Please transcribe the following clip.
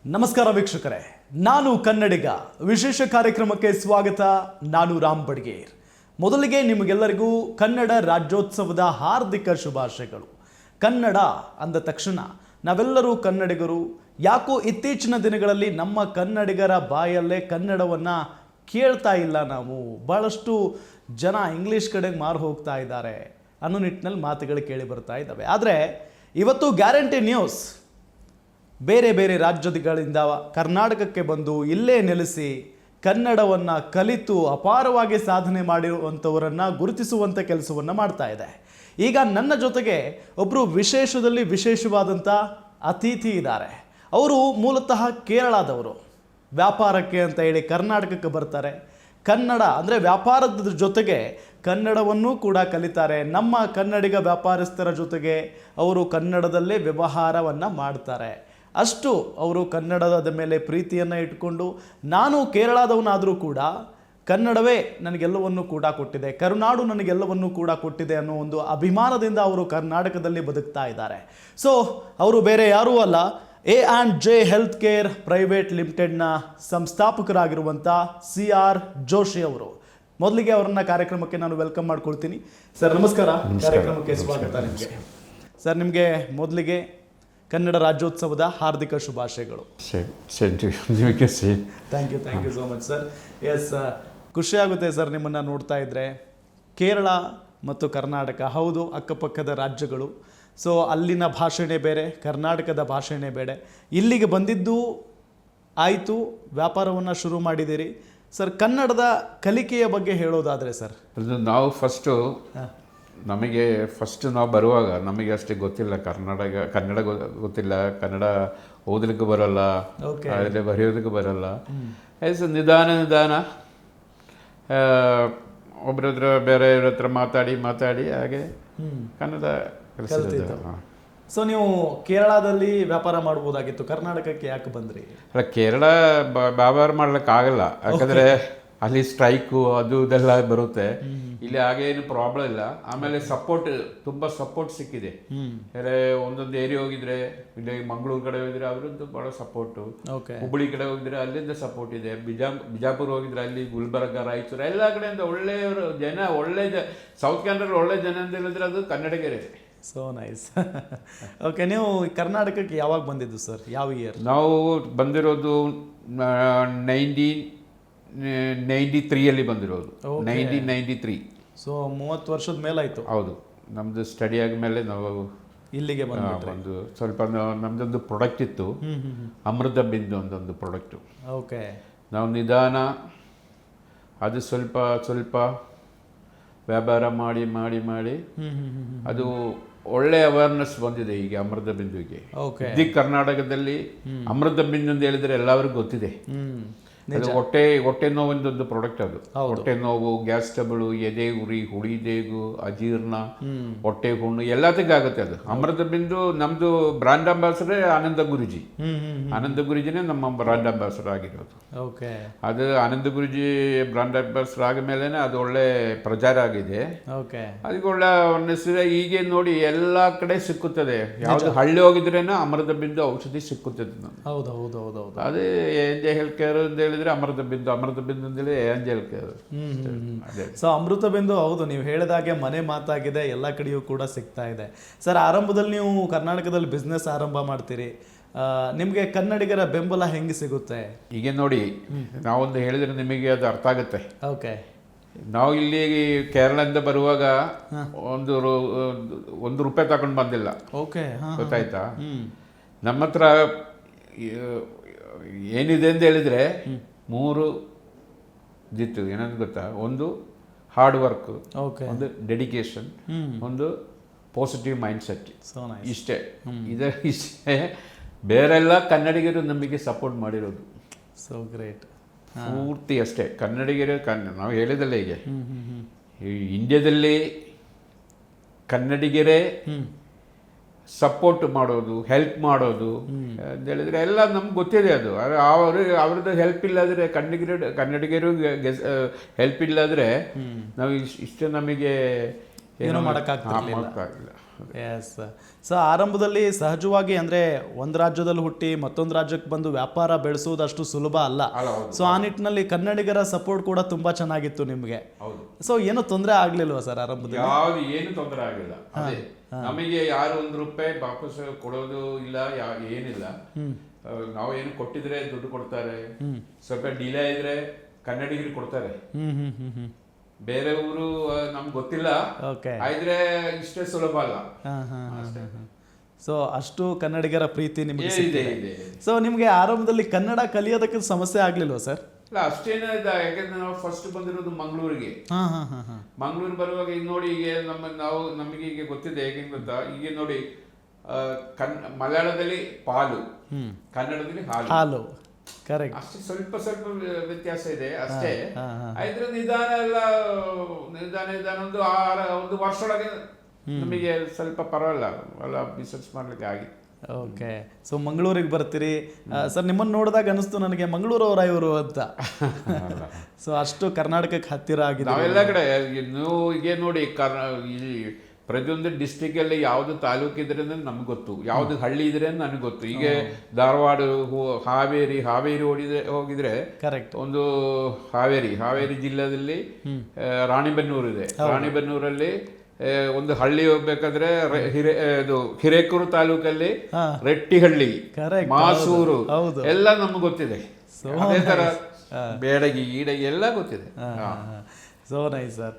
ನಮಸ್ಕಾರ ವೀಕ್ಷಕರೇ, ನಾನು ಕನ್ನಡಿಗ. ವಿಶೇಷ ಕಾರ್ಯಕ್ರಮಕ್ಕೆ ಸ್ವಾಗತ. ನಾನು ರಾಮ್ ಬಡ್ಗೇರ್. ಮೊದಲಿಗೆ ನಿಮಗೆಲ್ಲರಿಗೂ ಕನ್ನಡ ರಾಜ್ಯೋತ್ಸವದ ಹಾರ್ದಿಕ ಶುಭಾಶಯಗಳು. ಕನ್ನಡ ಅಂದ ತಕ್ಷಣ ನಾವೆಲ್ಲರೂ ಕನ್ನಡಿಗರು. ಯಾಕೋ ಇತ್ತೀಚಿನ ದಿನಗಳಲ್ಲಿ ನಮ್ಮ ಕನ್ನಡಿಗರ ಬಾಯಲ್ಲೇ ಕನ್ನಡವನ್ನು ಕೇಳ್ತಾ ಇಲ್ಲ. ನಾವು ಬಹಳಷ್ಟು ಜನ ಇಂಗ್ಲೀಷ್ ಕಡೆಗೆ ಮಾರು ಹೋಗ್ತಾ ಇದ್ದಾರೆ ಅನ್ನೋ ನಿಟ್ಟಿನಲ್ಲಿ ಮಾತುಗಳು ಕೇಳಿ ಬರ್ತಾ ಇದ್ದಾವೆ. ಆದರೆ ಇವತ್ತು ಗ್ಯಾರಂಟಿ ನ್ಯೂಸ್, ಬೇರೆ ಬೇರೆ ರಾಜ್ಯಗಳಿಂದ ಕರ್ನಾಟಕಕ್ಕೆ ಬಂದು ಇಲ್ಲೇ ನೆಲೆಸಿ ಕನ್ನಡವನ್ನು ಕಲಿತು ಅಪಾರವಾಗಿ ಸಾಧನೆ ಮಾಡಿರುವಂಥವರನ್ನು ಗುರುತಿಸುವಂಥ ಕೆಲಸವನ್ನು ಮಾಡ್ತಾ ಇದೆ. ಈಗ ನನ್ನ ಜೊತೆಗೆ ಒಬ್ಬರು ವಿಶೇಷದಲ್ಲಿ ವಿಶೇಷವಾದಂಥ ಅತಿಥಿ ಇದ್ದಾರೆ. ಅವರು ಮೂಲತಃ ಕೇರಳದವರು. ವ್ಯಾಪಾರಕ್ಕೆ ಅಂತ ಹೇಳಿ ಕರ್ನಾಟಕಕ್ಕೆ ಬರ್ತಾರೆ. ಕನ್ನಡ ಅಂದರೆ ವ್ಯಾಪಾರದ ಜೊತೆಗೆ ಕನ್ನಡವನ್ನು ಕೂಡ ಕಲಿತಾರೆ. ನಮ್ಮ ಕನ್ನಡಿಗ ವ್ಯಾಪಾರಸ್ಥರ ಜೊತೆಗೆ ಅವರು ಕನ್ನಡದಲ್ಲೇ ವ್ಯವಹಾರವನ್ನು ಮಾಡ್ತಾರೆ. ಅಷ್ಟು ಅವರು ಕನ್ನಡದ ಮೇಲೆ ಪ್ರೀತಿಯನ್ನು ಇಟ್ಕೊಂಡು, ನಾನು ಕೇರಳದವನಾದರೂ ಕೂಡ ಕನ್ನಡವೇ ನನಗೆಲ್ಲವನ್ನು ಕೂಡ ಕೊಟ್ಟಿದೆ, ಕರುನಾಡು ನನಗೆಲ್ಲವನ್ನು ಕೂಡ ಕೊಟ್ಟಿದೆ ಅನ್ನೋ ಒಂದು ಅಭಿಮಾನದಿಂದ ಅವರು ಕರ್ನಾಟಕದಲ್ಲಿ ಬದುಕ್ತಾ ಇದ್ದಾರೆ. ಸೊ ಅವರು ಬೇರೆ ಯಾರೂ ಅಲ್ಲ, A&J ಹೆಲ್ತ್ ಕೇರ್ ಪ್ರೈವೇಟ್ ಲಿಮಿಟೆಡ್ನ ಸಂಸ್ಥಾಪಕರಾಗಿರುವಂಥ CR ಜೋಶಿ ಅವರು. ಮೊದಲಿಗೆ ಅವರನ್ನ ಕಾರ್ಯಕ್ರಮಕ್ಕೆ ನಾನು ವೆಲ್ಕಮ್ ಮಾಡ್ಕೊಳ್ತೀನಿ. ಸರ್ ನಮಸ್ಕಾರ. ಕಾರ್ಯಕ್ರಮಕ್ಕೆ ಸ್ವಾಗತ ನಿಮಗೆ. ಸರ್ ನಿಮಗೆ ಮೊದಲಿಗೆ ಕನ್ನಡ ರಾಜ್ಯೋತ್ಸವದ ಹಾರ್ದಿಕ ಶುಭಾಶಯಗಳು. Thank you so much sir. Yes, ಖುಷಿಯಾಗುತ್ತೆ ಸರ್ ನಿಮ್ಮನ್ನು ನೋಡ್ತಾ ಇದ್ದರೆ. ಕೇರಳ ಮತ್ತು ಕರ್ನಾಟಕ, ಹೌದು, ಅಕ್ಕಪಕ್ಕದ ರಾಜ್ಯಗಳು. ಸೊ ಅಲ್ಲಿನ ಭಾಷೆನೇ ಬೇರೆ, ಕರ್ನಾಟಕದ ಭಾಷೆನೇ ಬೇರೆ. ಇಲ್ಲಿಗೆ ಬಂದಿದ್ದು ಆಯಿತು, ವ್ಯಾಪಾರವನ್ನು ಶುರು ಮಾಡಿದ್ದೀರಿ. ಸರ್, ಕನ್ನಡದ ಕಲಿಕೆಯ ಬಗ್ಗೆ ಹೇಳೋದಾದರೆ ಸರ್, ನಾವು ನಮಗೆ ನಾವು ಬರುವಾಗ ನಮಗೆ ಅಷ್ಟೇ ಗೊತ್ತಿಲ್ಲ, ಕನ್ನಡ ಗೊತ್ತಿಲ್ಲ, ಕನ್ನಡ ಓದಲಿಕ್ಕೆ ಬರೋಲ್ಲ, ಆದರೆ ಬರೆಯೋದಕ್ಕೆ ಬರೋಲ್ಲ. ನಿಧಾನ ಒಬ್ಬರತ್ರ ಬೇರೆಯವ್ರ ಹತ್ರ ಮಾತಾಡಿ ಹಾಗೆ ಕನ್ನಡ ಕಲಿಸಿದ್ದು. ಸೊ ನೀವು ಕೇರಳದಲ್ಲಿ ವ್ಯಾಪಾರ ಮಾಡ್ಬೋದಾಗಿತ್ತು, ಕರ್ನಾಟಕಕ್ಕೆ ಯಾಕೆ ಬಂದ್ರಿ? ಅಲ್ಲ, ಕೇರಳ ವ್ಯಾಪಾರ ಮಾಡ್ಲಿಕ್ಕಾಗಲ್ಲ, ಯಾಕಂದರೆ ಅಲ್ಲಿ ಸ್ಟ್ರೈಕು ಅದು ಇದೆಲ್ಲ ಬರುತ್ತೆ. ಇಲ್ಲಿ ಹಾಗೆ ಏನು ಪ್ರಾಬ್ಲಮ್ ಇಲ್ಲ. ಆಮೇಲೆ ತುಂಬ ಸಪೋರ್ಟ್ ಸಿಕ್ಕಿದೆ. ಒಂದೊಂದು ಏರಿಯಾ ಹೋಗಿದ್ರೆ, ಇಲ್ಲಿ ಮಂಗಳೂರು ಕಡೆ ಹೋಗಿದ್ರೆ ಅವರದ್ದು ಬಹಳ ಸಪೋರ್ಟು, ಹುಬ್ಬಳ್ಳಿ ಕಡೆ ಹೋಗಿದ್ರೆ ಅಲ್ಲಿಂದ ಸಪೋರ್ಟ್ ಇದೆ, ಬಿಜಾಪುರ ಹೋಗಿದ್ರೆ ಅಲ್ಲಿ ಗುಲ್ಬರ್ಗ, ರಾಯಚೂರು ಎಲ್ಲ ಕಡೆಯಿಂದ ಒಳ್ಳೆಯವರು ಜನ, ಸೌತ್ ಕನ್ನಡ ಒಳ್ಳೆ ಜನ ಅಂತ ಹೇಳಿದ್ರೆ ಅದು ಕನ್ನಡಿಗರೇ. So nice. ಓಕೆ, ನೀವು ಕರ್ನಾಟಕಕ್ಕೆ ಯಾವಾಗ ಬಂದಿದ್ದು ಸರ್? ಯಾವ ಇಯರ್? ನಾವು ಬಂದಿರೋದು 1993 ಬಂದಿರೋದು. 1993. ಸೊ 30 ವರ್ಷದ ಮೇಲಾಯಿತು. ಹೌದು, ನಮ್ಮದು ಸ್ಟಡಿ ಆದಮೇಲೆ ನಾವು ಇಲ್ಲಿಗೆ ಒಂದು ಸ್ವಲ್ಪ ನಮ್ಮದೊಂದು ಪ್ರಾಡಕ್ಟ್ ಇತ್ತು, ಅಮೃತ ಬಿಂದು ಒಂದೊಂದು ಪ್ರಾಡಕ್ಟು. ಓಕೆ, ನಾವು ನಿಧಾನ ಅದು ಸ್ವಲ್ಪ ವ್ಯಾಪಾರ ಮಾಡಿ ಅದು ಒಳ್ಳೆ ಅವೇರ್ನೆಸ್ ಬಂದಿದೆ ಈಗ ಅಮೃತ ಬಿಂದುವಿಗೆ. ಇಡೀ ಕರ್ನಾಟಕದಲ್ಲಿ ಅಮೃತ ಬಿಂದು ಅಂತ ಹೇಳಿದ್ರೆ ಎಲ್ಲರಿಗೂ ಗೊತ್ತಿದೆ. ಅದು ಹೊಟ್ಟೆ ನೋವಿಂದೊಂದು ಪ್ರಾಡಕ್ಟ್. ಅದು ಹೊಟ್ಟೆ ನೋವು, ಗ್ಯಾಸ್ ಟ್ರಬಲ್, ಎದೆ ಉರಿ, ಹುಳಿದೇಗು, ಅಜೀರ್ಣ, ಹೊಟ್ಟೆ ಹುಣ್ಣು ಎಲ್ಲದಕ್ಕಾಗುತ್ತೆ ಅದು. ಅಮೃತ ಬಿಂದು ನಮ್ದು ಬ್ರಾಂಡ್ ಅಂಬಾಸಡರ್ ಆನಂದ ಗುರುಜಿನೇ ನಮ್ಮ ಬ್ರಾಂಡ್ ಅಂಬಾಸಡರ್ ಆಗಿರೋದು. ಅದು ಆನಂದ ಗುರುಜಿ ಬ್ರಾಂಡ್ ಅಂಬಾಸಡರ್ ಆದಮೇಲೆ ಅದು ಒಳ್ಳೆ ಪ್ರಚಾರ ಆಗಿದೆ. ಅದಕ್ಕೆ ಒಳ್ಳೆ ಅನ್ನಿಸಿದೆ. ಈಗ ನೋಡಿ ಎಲ್ಲ ಕಡೆ ಸಿಕ್ಕುತ್ತದೆ. ಯಾವ್ದು ಹಳ್ಳಿ ಹೋಗಿದ್ರೇನೋ ಅಮೃತ ಬಿಂದು ಔಷಧಿ ಸಿಕ್ಕುತ್ತದೆ. ಅದೇ ANJ ಹೆಲ್ತ್ ಕೇರ್ ಅಂತ ಹೇಳಿದ್ರೆ ಅಮೃತ ಬಿಂದು ಅಂತೇಳಿ ANJ ಕೇರ್. ಸೊ ಅಮೃತ ಬಿಂದು, ಹೌದು, ನೀವು ಹೇಳಿದಾಗೆ ಮನೆ ಮಾತಾಗಿದೆ, ಎಲ್ಲ ಕಡೆಯೂ ಕೂಡ ಸಿಗ್ತಾ ಇದೆ. ಸರ್, ಆರಂಭದಲ್ಲಿ ನೀವು ಕರ್ನಾಟಕದಲ್ಲಿ ಬಿಸ್ನೆಸ್ ಆರಂಭ ಮಾಡ್ತೀರಿ, ನಿಮಗೆ ಕನ್ನಡಿಗರ ಬೆಂಬಲ ಹೆಂಗೆ ಸಿಗುತ್ತೆ? ಈಗ ನೋಡಿ, ನಾವೊಂದು ಹೇಳಿದ್ರೆ ನಿಮಗೆ ಅದು ಅರ್ಥ ಆಗುತ್ತೆ. ಓಕೆ, ನಾವು ಇಲ್ಲಿ ಕೇರಳದಿಂದ ಬರುವಾಗ ಒಂದು ರೂಪಾಯಿ ತಗೊಂಡು ಬಂದಿಲ್ಲ. ಓಕೆ, ಗೊತ್ತಾಯ್ತಾ? ನಮ್ಮ ಹತ್ರ ಏನಿದೆ ಅಂತ ಹೇಳಿದ್ರೆ 3 ಇದಿತ್ತು. ಏನಂತ ಗೊತ್ತಾ? ಒಂದು ಹಾರ್ಡ್ ವರ್ಕ್, ಒಂದು ಡೆಡಿಕೇಶನ್, ಒಂದು ಪಾಸಿಟಿವ್ ಮೈಂಡ್ ಸೆಟ್. ಇಷ್ಟೇ ಬೇರೆಲ್ಲ ಕನ್ನಡಿಗರು ನಮಗೆ ಸಪೋರ್ಟ್ ಮಾಡಿರೋದು. So great. ಪೂರ್ತಿ ಅಷ್ಟೇ ಕನ್ನಡಿಗರು. ನಾವು ಹೇಳಿದಲ್ಲ, ಈಗ ಇಂಡಿಯಾದಲ್ಲಿ ಕನ್ನಡಿಗರೇ ಸಪೋರ್ಟ್ ಮಾಡೋದು, ಹೆಲ್ಪ್ ಮಾಡೋದು ಅಂತ ಹೇಳಿದ್ರೆ ಎಲ್ಲ ನಮ್ಗೆ ಗೊತ್ತಿದೆ. ಅದು ಅವ್ರದ್ದು ಹೆಲ್ಪ್ ಇಲ್ಲಾದರೆ, ಕನ್ನಡಿಗರು ಹೆಲ್ಪ್ ಇಲ್ಲಾದರೆ ನಾವು ಇಷ್ಟು ನಮಗೆ ಏನೋ ಮಾಡೋಕ್ಕಾಗ್ತಿಲ್ಲ. ಎಸ್. ಸೊ ಆರಂಭದಲ್ಲಿ ಸಹಜವಾಗಿ ಅಂದರೆ ಒಂದು ರಾಜ್ಯದಲ್ಲಿ ಹುಟ್ಟಿ ಮತ್ತೊಂದು ರಾಜ್ಯಕ್ಕೆ ಬಂದು ವ್ಯಾಪಾರ ಬೆಳೆಸೋದು ಅಷ್ಟು ಸುಲಭ ಅಲ್ಲ. ಸೊ ಆ ನಿಟ್ಟಿನಲ್ಲಿ ಕನ್ನಡಿಗರ ಸಪೋರ್ಟ್ ಕೂಡ ತುಂಬ ಚೆನ್ನಾಗಿತ್ತು ನಿಮಗೆ. ಹೌದು. ಸೊ ಏನೂ ತೊಂದರೆ ಆಗಲಿಲ್ವಾ ಸರ್ ಆರಂಭದಲ್ಲಿ? ಯಾವ್ದು ಏನು ತೊಂದರೆ ಆಗಿಲ್ಲ. ಅದೇ ನಮಗೆ ಯಾರು ₹1 ವಾಪಸ್ ಕೊಡೋದು ಇಲ್ಲ, ಏನಿಲ್ಲ. ನಾವು ಏನು ಕೊಟ್ಟಿದ್ರೆ ದುಡ್ಡು ಕೊಡ್ತಾರೆ, ಸ್ವಲ್ಪ ಡಿಲೇ ಇದ್ರೆ ಕನ್ನಡಿಗರಿಗೆ ಕೊಡ್ತಾರೆ. ಬೇರೆ ಊರು ನಮ್ಗೆ ಗೊತ್ತಿಲ್ಲ, ಆದ್ರೆ ಇಷ್ಟೇ ಸುಲಭ ಅಲ್ಲ. ಸೊ ಅಷ್ಟು ಕನ್ನಡಿಗರ ಪ್ರೀತಿ ನಿಮಗೆ ಇದೆ. ಸೊ ನಿಮಗೆ ಆರಂಭದಲ್ಲಿ ಕನ್ನಡ ಕಲಿಯೋದಕ್ಕೆ ಸಮಸ್ಯೆ ಆಗ್ಲಿಲ್ವಾ ಸರ್? ಇಲ್ಲ, ಅಷ್ಟೇನ ಯಾಕಂದ್ರೆ ನಾವು ಫಸ್ಟ್ ಬಂದಿರೋದು ಮಂಗಳೂರಿಗೆ. ಮಂಗಳೂರು ಬರುವಾಗ ಈಗ ನೋಡಿ, ಈಗ ನಮಗೆ ಈಗ ಗೊತ್ತಿದೆ ಹೇಗೆ ಗೊತ್ತಾ, ಈಗ ನೋಡಿ ಮಲಯಾಳದಲ್ಲಿ ಪಾಲು, ಕನ್ನಡದಲ್ಲಿ ಹಾಲು. ಕರೆಕ್ಟ್. ಅಷ್ಟೇ ಸ್ವಲ್ಪ ಸ್ವಲ್ಪ ವ್ಯತ್ಯಾಸ ಇದೆ ಅಷ್ಟೇ. ಆದ್ರೆ ನಿಧಾನ ಒಂದು ವರ್ಷದೊಳಗೆ ನಮಗೆ ಸ್ವಲ್ಪ ಪರವಾಗಿಲ್ಲ ಎಲ್ಲ ಬಿಸ್ನೆಸ್ ಮಾಡ್ಲಿಕ್ಕೆ ಆಗಿದೆ. ಓಕೆ. ಸೊ ಮಂಗಳೂರಿಗೆ ಬರ್ತೀರಿ ಸರ್, ನಿಮ್ಮನ್ನು ನೋಡಿದಾಗ ಅನಿಸ್ತು ನನಗೆ ಮಂಗಳೂರವರ ಇವರು ಅಂತ. ಸೊ ಅಷ್ಟು ಕರ್ನಾಟಕಕ್ಕೆ ಹತ್ತಿರ ಆಗಿದೆ. ನಾವೆಲ್ಲ ಕಡೆ ಈಗ ನೋಡಿ, ಪ್ರತಿಯೊಂದು ಡಿಸ್ಟಿಕ್ ಅಲ್ಲಿ ಯಾವ್ದು ತಾಲೂಕು ಇದ್ರೆ ನಮ್ಗೆ ಗೊತ್ತು, ಯಾವ್ದು ಹಳ್ಳಿ ಇದ್ರೆ ನನಗೆ ಗೊತ್ತು. ಈಗ ಧಾರವಾಡ, ಹಾವೇರಿ ಹೋಗಿದ್ರೆ ಕರೆಕ್ಟ್, ಒಂದು ಹಾವೇರಿ ಜಿಲ್ಲೆಯಲ್ಲಿ ರಾಣಿಬೆನ್ನೂರು ಇದೆ. ರಾಣಿಬೆನ್ನೂರಲ್ಲಿ ಒಂದು ಹಳ್ಳಿ ಹೋಗ್ಬೇಕಾದ್ರೆ ಹಿರೇಕೂರು ತಾಲೂಕಲ್ಲಿ ರೆಟ್ಟಿಹಳ್ಳಿ, ಮಾಸೂರು ಎಲ್ಲ ನಮ್ಗೆ ಗೊತ್ತಿದೆ. ಅದೇ ತರ ಬೇಡಗಿ, ಈಡಗಿ ಎಲ್ಲ ಗೊತ್ತಿದೆ. So nice sir.